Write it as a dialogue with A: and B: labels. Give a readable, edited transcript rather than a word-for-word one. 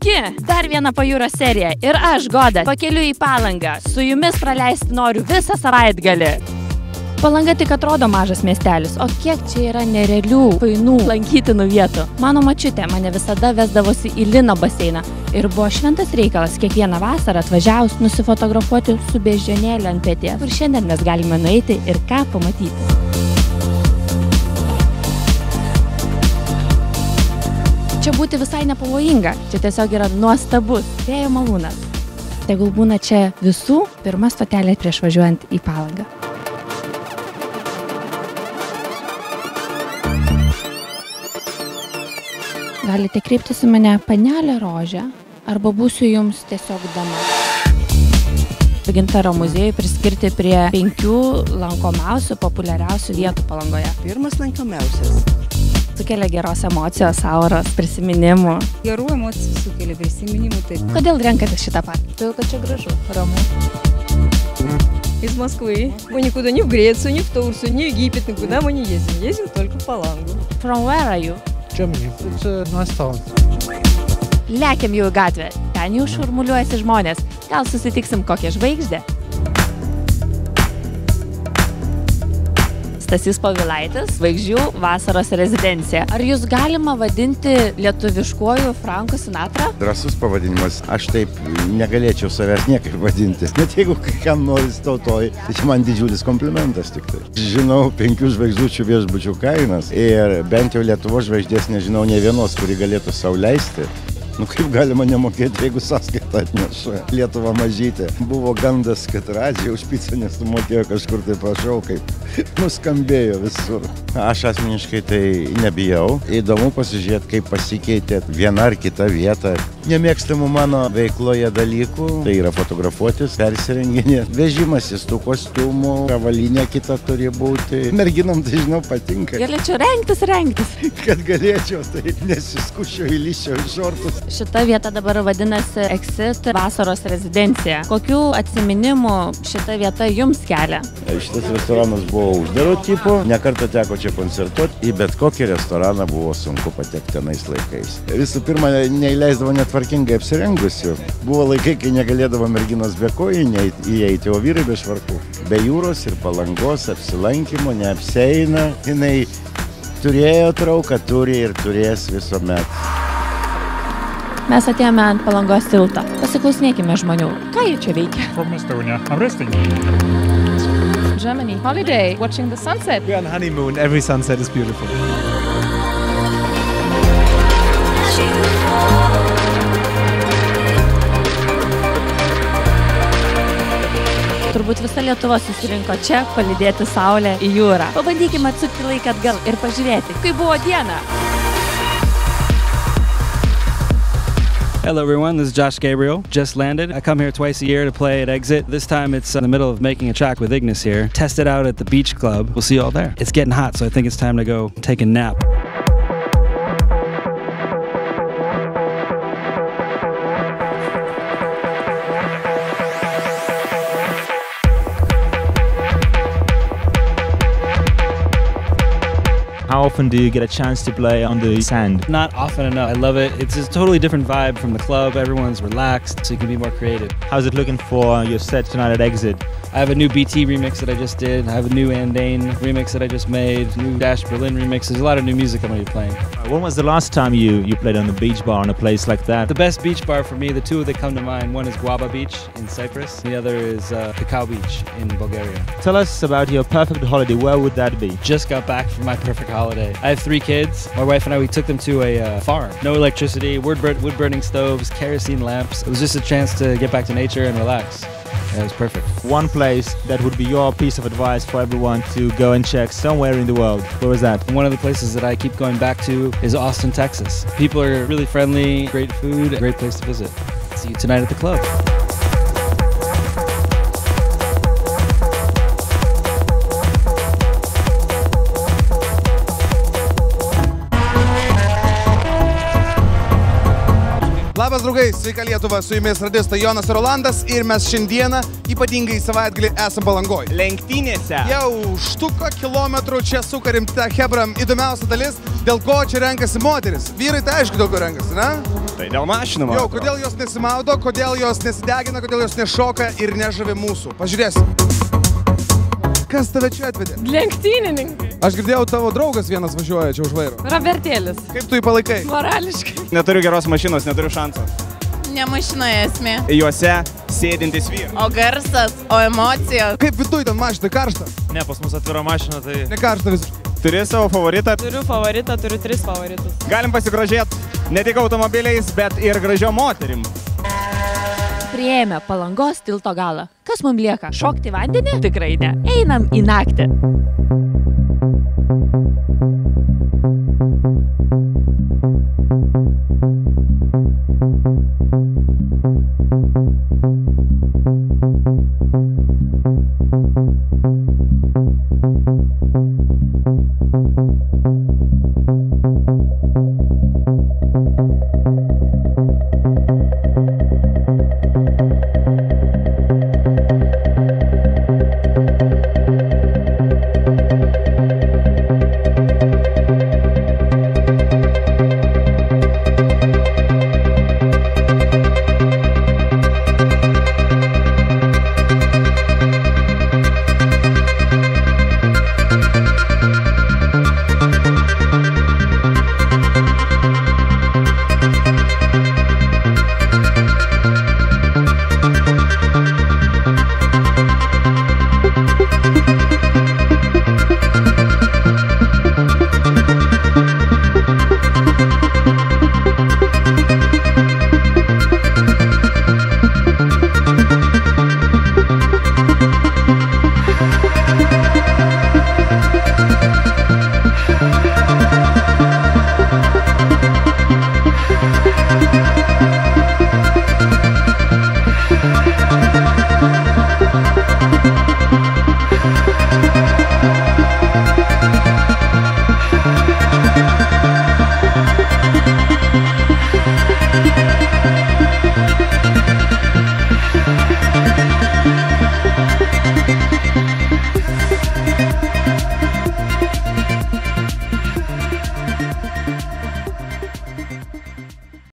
A: Sveiki! Dar viena pajūrio serija ir aš, Goda, pakeliu į Palangą. Su jumis praleisti noriu visą savaitgalį. Palanga tik atrodo mažas miestelis, o kiek čia yra nerealių, fainų, lankytinų vietų. Mano močiutė mane visada vesdavosi į Lino baseiną ir buvo šventas reikalas kiekvieną vasarą atvažiavus nusifotografuoti su beždžionėle ant peties, kur šiandien mes galime nueiti ir ką pamatyti. Čia būti visai nepavojinga, čia tiesiog yra nuostabus vėjo malūnas. Tegul būna čia visų pirma stotelė prieš važiuojant į Palangą. Galite kreiptis į mane panelė Rožė, arba būsiu jums tiesiog dama. Gintaro muziejui priskirti prie 5 lankomiausių, populiariausių vietų Palangoje.
B: Pirmas lankomiausias.
A: Sukelia geros emocijos, auros, prisiminimų.
B: Gerų emocijų sukelia prisiminimų, taip.
A: Kodėl renkatės šitą parką? Todėl, kad čia gražу, ramu.
C: Из Москвы. Мы никуда не в Грецию, не в Турцию, не в Египет, никуда мы не ездим. Ездим только в Палангу.
A: From where are you?
D: Germany. It's a nice town.
A: Lekiam jau į gatvę. Ten jau šurmuliuojasi žmonės. Gal susitiksim kokią žvaigždę? Stasys Povilaitis, Žvaigždžių vasaros rezidencija. Ar jūs galima vadinti lietuviškuoju Franku Sinatra?
E: Drąsus pavadinimas. Aš taip negalėčiau savęs niekaip vadinti. Net jeigu kam noris tautoj, tai čia man didžiulis komplimentas tik tai. Žinau 5 žvaigždučių viešbučių kainas ir bent jau Lietuvos žvaigždės nežinau ne vienos, kuri galėtų sau leisti. Nu kaip galima nemokėti, jeigu sąskaitą atneša Lietuva mažytė. Buvo gandas, kad Radžija už picą nesumokėjo kažkur tai prašau, kaip nuskambėjo visur. Aš asmeniškai tai nebijau. Įdomu pasižiūrėti, kaip pasikeitė viena ar kita vieta. Nemėgstamų mano veikloje dalykų, tai yra fotografuotis, persirenginė, vežimasis tų kostiumų, kavalinė kita turi būti. Merginom tai žinau patinka.
A: Galėčiau rengtis.
E: Kad galėčiau, tai nesiskušiau įlyščiau į šortus.
A: Šita vieta dabar vadinasi Exit vasaros rezidencija. Kokių atsiminimų šita vieta jums kelia?
E: Šitas restoranas buvo uždaro tipo, nekartą teko čia koncertuoti, į bet kokį restoraną buvo sunku patekti tenais laikais. Visų pirma, neįleisdavo netvarkingai apsirengusių. Buvo laikai, kai negalėdavo merginos be kojų įeiti, o vyrai be švarkų. Be jūros ir Palangos apsilankymo neapsieina. Jinai turėjo trauką, turi ir turės visuomet.
A: Mes atėjome ant Palangos tilto. Pasiklausinėkime žmonių. Ką jie čia veikia?
D: From Estonia. I'm resting.
A: Germany. Holiday. Watching the sunset.
F: We're on honeymoon. Every sunset is beautiful.
A: Turbūt visa Lietuva susirinko čia palydėti saulę į jūrą. Pabandykime atsukti laiką atgal ir pažiūrėti, kaip buvo diena.
G: Hello everyone, this is Josh Gabriel. Just landed. I come here twice a year to play at Exit. This time it's in the middle of making a track with Ignis here. Test it out at the beach club. We'll see you all there. It's getting hot, so I think it's time to go take a nap.
F: How often do you get a chance to play on the sand?
G: Not often enough. I love it. It's a totally different vibe from the club. Everyone's relaxed, so you can be more creative.
F: How's it looking for your set tonight at Exit?
G: I have a new BT remix that I just did. I have a new Andane remix that I just made. New Dash Berlin remix. There's a lot of new music I'm going to be playing.
F: When was the last time you played on the beach bar in a place like that?
G: The best beach bar for me, the two that come to mind, one is Guaba Beach in Cyprus. The other is Cacao Beach in Bulgaria.
F: Tell us about your perfect holiday. Where would that be?
G: Just got back from my perfect holiday. I have 3 kids. My wife and I, we took them to a farm. No electricity, wood-burning stoves, kerosene lamps. It was just a chance to get back to nature and relax. Yeah, it was perfect.
F: One place that would be your piece of advice for everyone to go and check somewhere in the world. Where was that?
G: One of the places that I keep going back to is Austin, Texas. People are really friendly, great food, a great place to visit. See you tonight at the club.
H: Labas draugai, sveika Lietuva, su jumis radistai Jonas ir Rolandas ir mes šiandieną ypatingai savaitgalį esam Palangoj.
F: Lenktynėse.
H: Jau štuką kilometrų čia sukarim tą hebram įdomiausia dalis, dėl ko čia renkasi moteris. Vyrai tai aišku daug ko renkasi, ne?
I: Tai dėl mašinų, man
H: Jau,
I: atrodo.
H: kodėl jos nesimaudo, kodėl jos nesidegina, kodėl jos nešoka ir nežavi mūsų. Pažiūrėsim. Kas tave čia atvedė?
C: Lenktynininkai.
H: Aš girdėjau, tavo draugas vienas važiuoja čia už vairo.
C: Robertėlis.
H: Kaip tu jį palaikai?
C: Morališkai.
I: Neturiu geros mašinos, neturiu šansų.
J: Ne mašinoje esmė,
I: Juose sėdintis vyras.
J: o garsas, o emocijos.
H: Kaip viduj ten mašinai, karšta?
G: Ne, pas mus atvira mašina, tai...
H: Ne karšta visiškai.
I: Turi savo favoritą?
C: Turiu favoritą, turiu 3 favoritus.
I: Galim pasigrožėti ne tik automobiliais, bet ir gražiom moterim.
A: Priėjome Palangos tilto galą. Kas mums lieka? Šokti į vandenį? Tikrai ne. Einam į naktį.